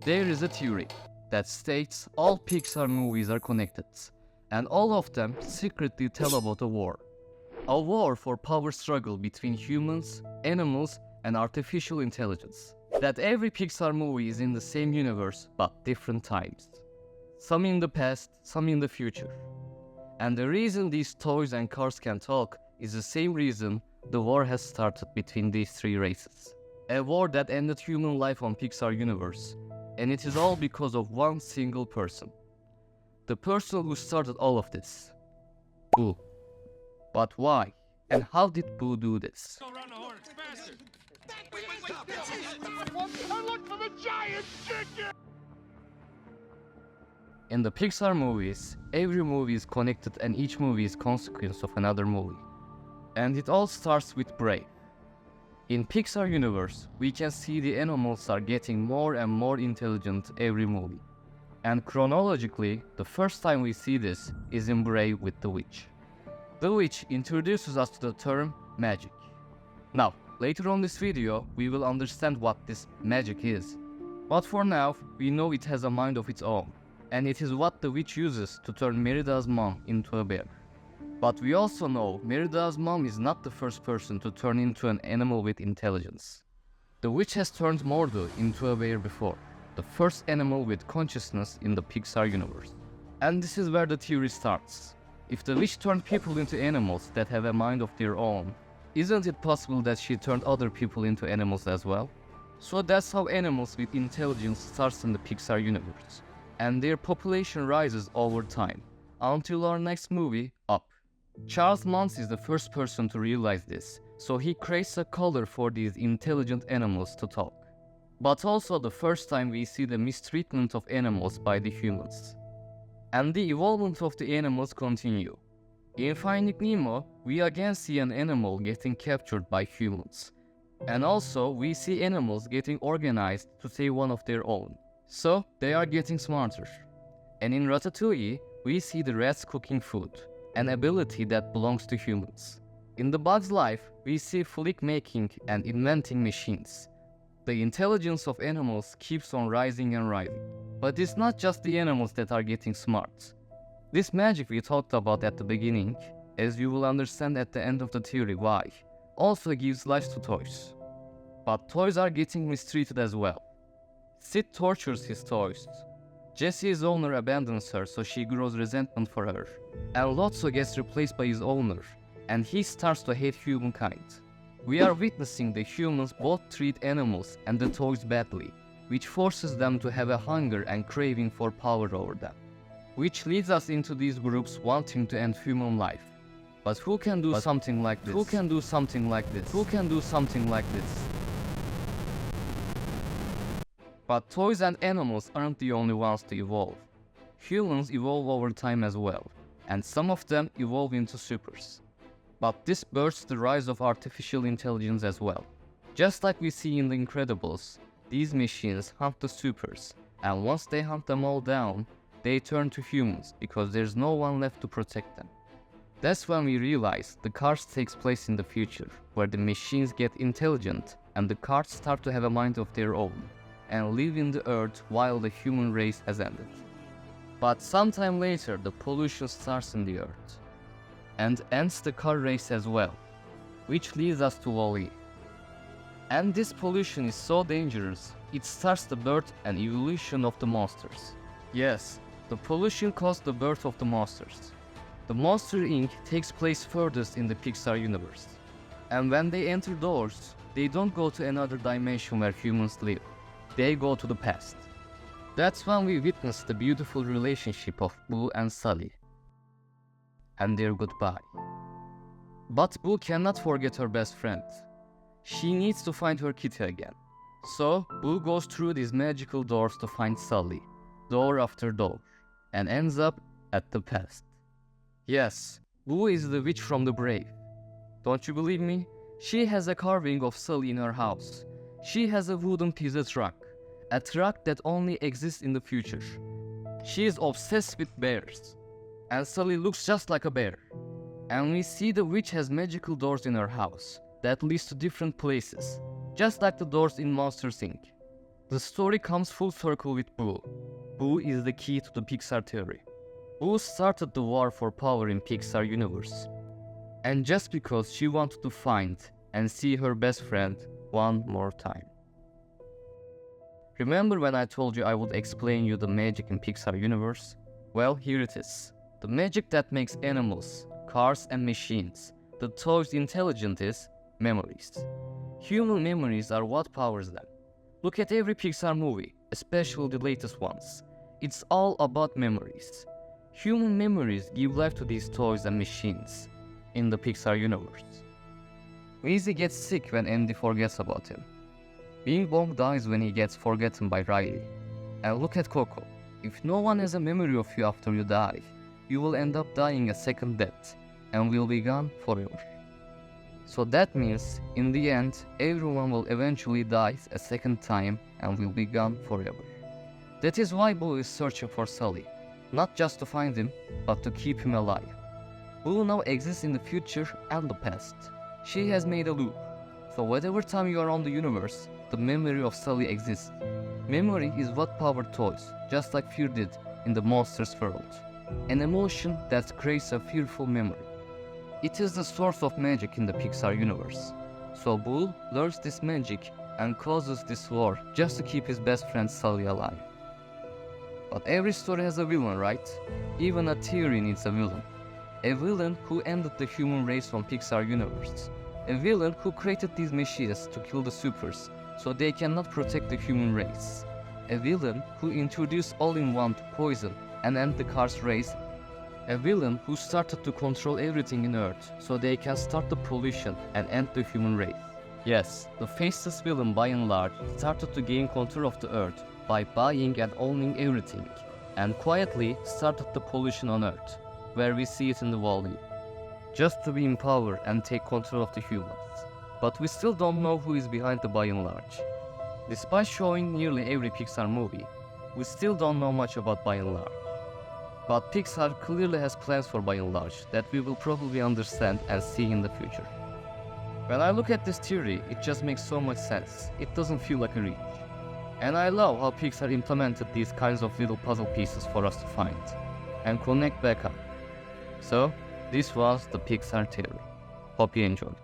There is a theory that states all Pixar movies are connected, and all of them secretly tell about a war. A war for power struggle between humans, animals, and artificial intelligence. That every Pixar movie is in the same universe, but different times. Some in the past, some in the future. And the reason these toys and cars can talk is the same reason the war has started between these three races. A war that ended human life on Pixar universe, and it is all because of one single person. The person who started all of this. Boo. But why? And how did Boo do this? Go around the horn, faster! I look for the giant chicken! In the Pixar movies, every movie is connected and each movie is consequence of another movie. And it all starts with Brave. In Pixar universe, we can see the animals are getting more and more intelligent every movie. And chronologically, the first time we see this is in Brave with the witch. The witch introduces us to the term magic. Now, later on this video, we will understand what this magic is. But for now, we know it has a mind of its own. And it is what the witch uses to turn Merida's mom into a bear. But we also know Merida's mom is not the first person to turn into an animal with intelligence. The witch has turned Mordo into a bear before, the first animal with consciousness in the Pixar universe. And this is where the theory starts. If the witch turned people into animals that have a mind of their own, isn't it possible that she turned other people into animals as well? So that's how animals with intelligence starts in the Pixar universe. And their population rises over time, until our next movie, Up. Charles Mons is the first person to realize this, so he creates a color for these intelligent animals to talk. But also the first time we see the mistreatment of animals by the humans. And the evolvement of the animals continue. In Finding Nemo, we again see an animal getting captured by humans. And also we see animals getting organized to save one of their own. So they are getting smarter. And in Ratatouille, we see the rats cooking food, an ability that belongs to humans. In The Bug's Life, we see Flick making and inventing machines. The intelligence of animals keeps on rising and rising. But it's not just the animals that are getting smart. This magic we talked about at the beginning, as you will understand at the end of the theory why, also gives life to toys. But toys are getting mistreated as well. Sid tortures his toys. Jessie's owner abandons her, so she grows resentment for her. And Lotso gets replaced by his owner, and he starts to hate humankind. We are witnessing the humans both treat animals and the toys badly, which forces them to have a hunger and craving for power over them. Which leads us into these groups wanting to end human life. But who can do something like this? Who can do something like this? Who can do something like this? But toys and animals aren't the only ones to evolve. Humans evolve over time as well, and some of them evolve into supers. But this births the rise of artificial intelligence as well. Just like we see in The Incredibles, these machines hunt the supers, and once they hunt them all down, they turn to humans because there's no one left to protect them. That's when we realize the Cars takes place in the future, where the machines get intelligent and the Cars start to have a mind of their own and live in the earth while the human race has ended. But sometime later, the pollution starts in the earth and ends the car race as well, which leads us to Wall-E. And this pollution is so dangerous, it starts the birth and evolution of the monsters. Yes, the pollution caused the birth of the monsters. The Monster Inc. takes place furthest in the Pixar universe. And when they enter doors, they don't go to another dimension where humans live. They go to the past. That's when we witness the beautiful relationship of Boo and Sully and their goodbye. But Boo cannot forget her best friend. She needs to find her kitty again. So Boo goes through these magical doors to find Sully, door after door, and ends up at the past. Yes, Boo is the witch from the Brave. Don't you believe me? She has a carving of Sully in her house. She has a wooden pizza truck, a truck that only exists in the future. She is obsessed with bears, and Sully looks just like a bear. And we see the witch has magical doors in her house that leads to different places, just like the doors in Monsters Inc. The story comes full circle with Boo. Boo is the key to the Pixar theory. Boo started the war for power in Pixar universe. And just because she wanted to find and see her best friend one more time. Remember when I told you I would explain you the magic in Pixar universe? Well, here it is. The magic that makes animals, cars and machines, the toys intelligent is memories. Human memories are what powers them. Look at every Pixar movie, especially the latest ones. It's all about memories. Human memories give life to these toys and machines in the Pixar universe. Weezy gets sick when Andy forgets about him. Bing Bong dies when he gets forgotten by Riley. And look at Coco. If no one has a memory of you after you die, you will end up dying a second death and will be gone forever. So that means, in the end, everyone will eventually die a second time and will be gone forever. That is why Boo is searching for Sully, not just to find him, but to keep him alive. Boo now exists in the future and the past. She has made a loop, so whatever time you are on the universe, the memory of Sully exists. Memory is what powered toys, just like fear did in the monsters world. An emotion that creates a fearful memory. It is the source of magic in the Pixar universe. So Boo learns this magic and causes this war just to keep his best friend Sully alive. But every story has a villain, right? Even a theory needs a villain. A villain who ended the human race from Pixar universe. A villain who created these machines to kill the supers so they cannot protect the human race. A villain who introduced all-in-one to poison and end the Cars race. A villain who started to control everything in Earth so they can start the pollution and end the human race. Yes, the faceless villain by and large started to gain control of the Earth by buying and owning everything, and quietly started the pollution on Earth, where we see it in the volume, just to be in power and take control of the humans. But we still don't know who is behind the by and large. Despite showing nearly every Pixar movie, we still don't know much about by and large. But Pixar clearly has plans for by and large that we will probably understand and see in the future. When I look at this theory, it just makes so much sense. It doesn't feel like a reach. And I love how Pixar implemented these kinds of little puzzle pieces for us to find and connect back up. So, this was the Pixar Theory. Hope you enjoyed.